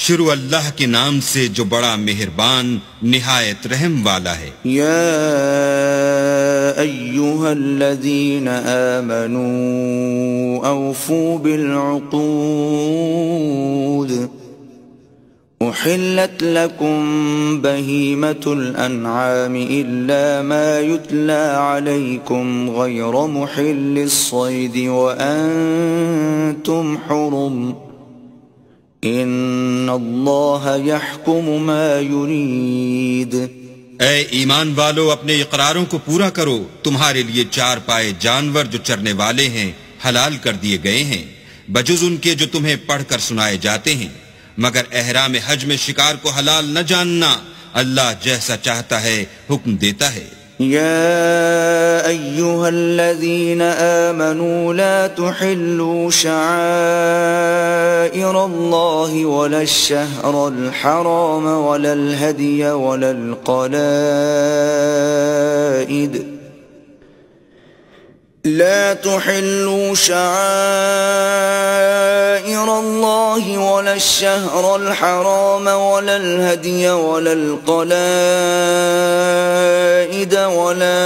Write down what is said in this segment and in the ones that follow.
شروع اللہ کے نام سے جو بڑا مہربان نہایت رحم والا ہے۔ یا ایھا الذین آمنوا اوفوا بالعقود احلت لکم بہیمۃ الانعام الا ما یتلی علیکم غیر محل الصید وانتم حرم ان اللہ یحکم ما یرید۔ اے ایمان والو، اپنے اقراروں کو پورا کرو۔ تمہارے لیے چار پائے جانور جو چرنے والے ہیں حلال کر دیے گئے ہیں، بجز ان کے جو تمہیں پڑھ کر سنائے جاتے ہیں، مگر احرام حج میں شکار کو حلال نہ جاننا، اللہ جیسا چاہتا ہے حکم دیتا ہے۔ يا أيها الذين آمنوا لا تحلوا شعائر الله ولا الشهر الحرام ولا الهدي ولا القلائد لا تحلوا شعائر الله ولا الشهر الحرام ولا الهدي ولا القلائد ولا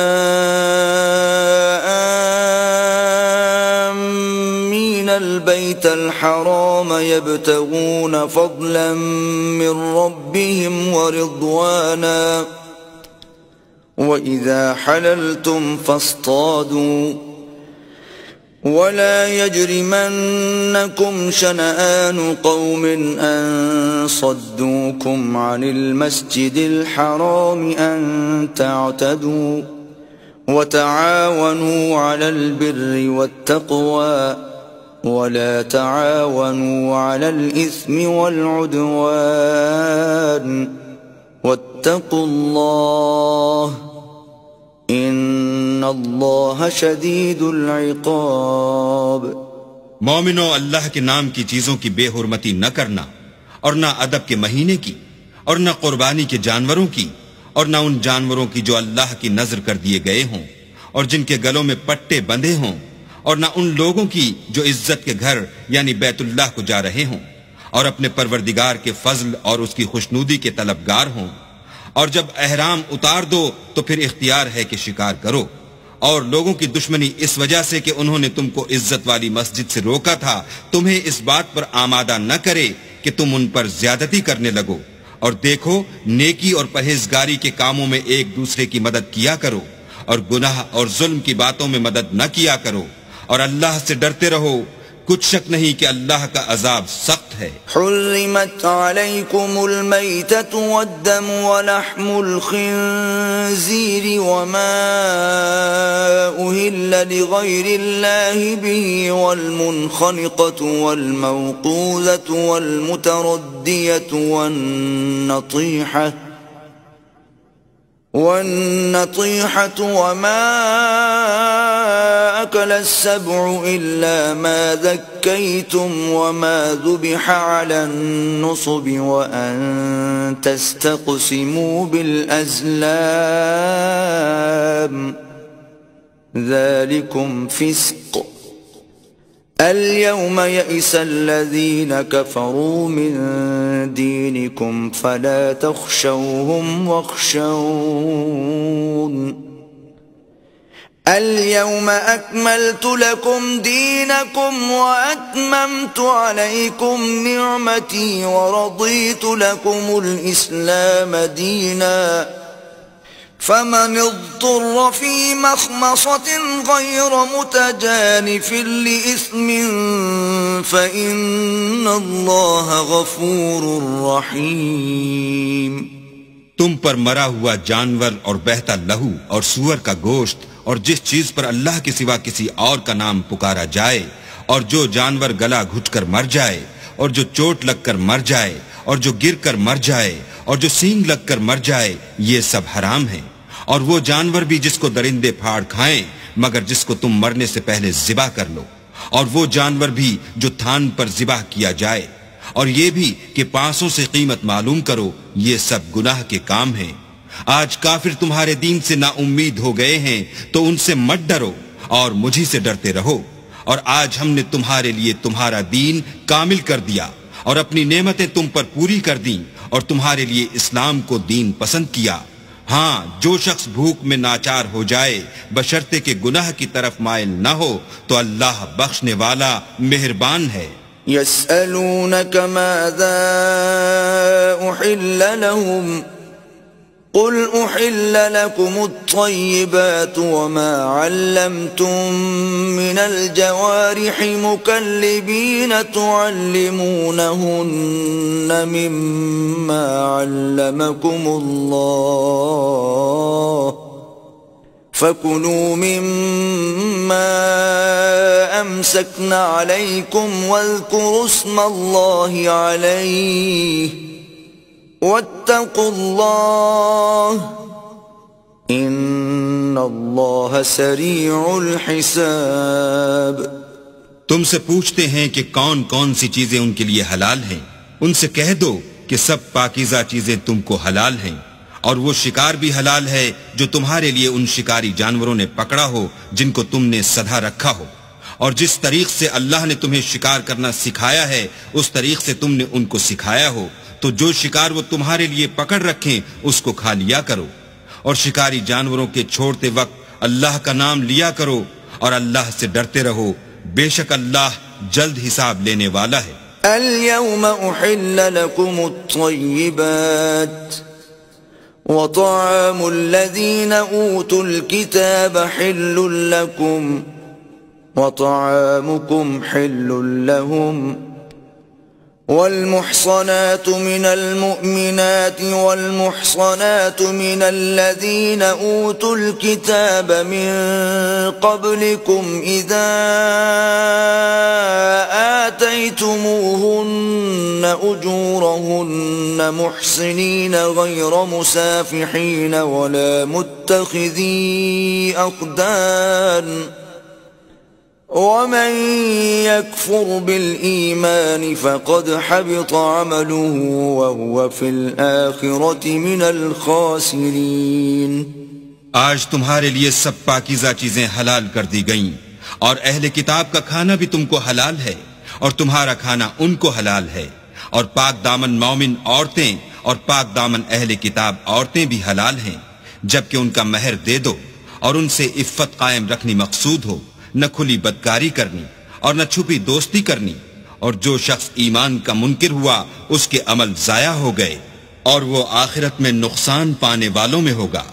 آمين البيت الحرام يبتغون فضلا من ربهم ورضوانا وإذا حللتم فاصطادوا ولا يجرمنكم شنآن قوم أن صدوكم عن المسجد الحرام أن تعتدوا وتعاونوا على البر والتقوى ولا تعاونوا على الإثم والعدوان واتقوا الله ان اللہ شدید العقاب۔ مومنو، اللہ کے نام کی چیزوں کی بے حرمتی نہ کرنا، اور نہ ادب کے مہینے کی، اور نہ قربانی کے جانوروں کی، اور نہ ان جانوروں کی جو اللہ کی نذر کر دیے گئے ہوں اور جن کے گلوں میں پٹے بندھے ہوں، اور نہ ان لوگوں کی جو عزت کے گھر یعنی بیت اللہ کو جا رہے ہوں اور اپنے پروردگار کے فضل اور اس کی خوشنودی کے طلبگار ہوں۔ اور جب احرام اتار دو تو پھر اختیار ہے کہ شکار کرو، اور لوگوں کی دشمنی اس وجہ سے کہ انہوں نے تم کو عزت والی مسجد سے روکا تھا تمہیں اس بات پر آمادہ نہ کرے کہ تم ان پر زیادتی کرنے لگو، اور دیکھو نیکی اور پرہیزگاری کے کاموں میں ایک دوسرے کی مدد کیا کرو، اور گناہ اور ظلم کی باتوں میں مدد نہ کیا کرو، اور اللہ سے ڈرتے رہو، کچھ شک نہیں کہ اللہ کا عذاب سخت ہے۔ حرمت علیکم المیتۃ والدم ولحم الخنزیر وما اہل لغیر اللہ به والمنخنقۃ والموقوذۃ والمتردیۃ والنطیحة وما أكل السبع إلا ما ذكيتم وما ذبح على النصب وأن تستقسموا بالأزلام ذلكم فسق اليوم يئس الذين كفروا من دينكم فلا تخشوهم واخشون اليوم أكملت لكم دينكم وأتممت عليكم نعمتي ورضيت لكم الإسلام دينا فمن اضطر في مخمصة غير متجانف لإثم فإن الله غفور رحيم۔ تم پر مرا ہوا جانور اور بہتا لہو اور سور کا گوشت اور جس چیز پر اللہ کے سوا کسی اور کا نام پکارا جائے، اور جو جانور گلا گھٹ کر مر جائے، اور جو چوٹ لگ کر مر جائے، اور جو گر کر مر جائے، اور جو سینگ لگ کر مر جائے، یہ سب حرام ہیں۔ اور وہ جانور بھی جس کو درندے پھاڑ کھائیں مگر جس کو تم مرنے سے پہلے ذبح کر لو، اور وہ جانور بھی جو تھان پر ذبح کیا جائے، اور یہ بھی کہ پانسوں سے قیمت معلوم کرو، یہ سب گناہ کے کام ہیں۔ آج کافر تمہارے دین سے نا امید ہو گئے ہیں تو ان سے مت ڈرو اور مجھی سے ڈرتے رہو، اور آج ہم نے تمہارے لیے تمہارا دین کامل کر دیا اور اپنی نعمتیں تم پر پوری کر دیں اور تمہارے لیے اسلام کو دین پسند کیا۔ ہاں، جو شخص بھوک میں ناچار ہو جائے بشرطے کہ گناہ کی طرف مائل نہ ہو تو اللہ بخشنے والا مہربان ہے۔ يسألونك ماذا أحل لهم قل أحل لكم الطيبات وما علمتم من الجوارح مكلبين تعلمونهن مما علمكم الله فكلوا مما أمسكن عليكم واذكروا اسم الله عليه واتقوا الله ان اللہ سریع الحساب۔ تم سے پوچھتے ہیں کہ کون کون سی چیزیں ان کے لیے حلال ہیں، ان سے کہہ دو کہ سب پاکیزہ چیزیں تم کو حلال ہیں، اور وہ شکار بھی حلال ہے جو تمہارے لیے ان شکاری جانوروں نے پکڑا ہو جن کو تم نے سدھا رکھا ہو، اور جس طریق سے اللہ نے تمہیں شکار کرنا سکھایا ہے اس طریق سے تم نے ان کو سکھایا ہو، تو جو شکار وہ تمہارے لیے پکڑ رکھیں اس کو کھا لیا کرو، اور شکاری جانوروں کے چھوڑتے وقت اللہ کا نام لیا کرو اور اللہ سے ڈرتے رہو، بے شک اللہ جلد حساب لینے والا ہے۔ اليوم احل لكم الطيبات وطعام الذين اوتوا الكتاب حل لكم وطعامكم حل لهم والمحصنات من المؤمنات والمحصنات من الذين أوتوا الكتاب من قبلكم إذا آتيتموهن أجورهن محصنين غير مسافحين ولا متخذي أخدان ومن يكفر بالإيمان فقد حبط عمله وهو في الآخرة من الخاسرين۔ آج تمہارے لیے سب پاکیزہ چیزیں حلال کر دی گئیں، اور اہل کتاب کا کھانا بھی تم کو حلال ہے اور تمہارا کھانا ان کو حلال ہے، اور پاک دامن مومن عورتیں اور پاک دامن اہل کتاب عورتیں بھی حلال ہیں، جبکہ ان کا مہر دے دو اور ان سے عفت قائم رکھنی مقصود ہو، نہ کھلی بدکاری کرنی اور نہ چھپی دوستی کرنی، اور جو شخص ایمان کا منکر ہوا اس کے عمل ضائع ہو گئے اور وہ آخرت میں نقصان پانے والوں میں ہوگا۔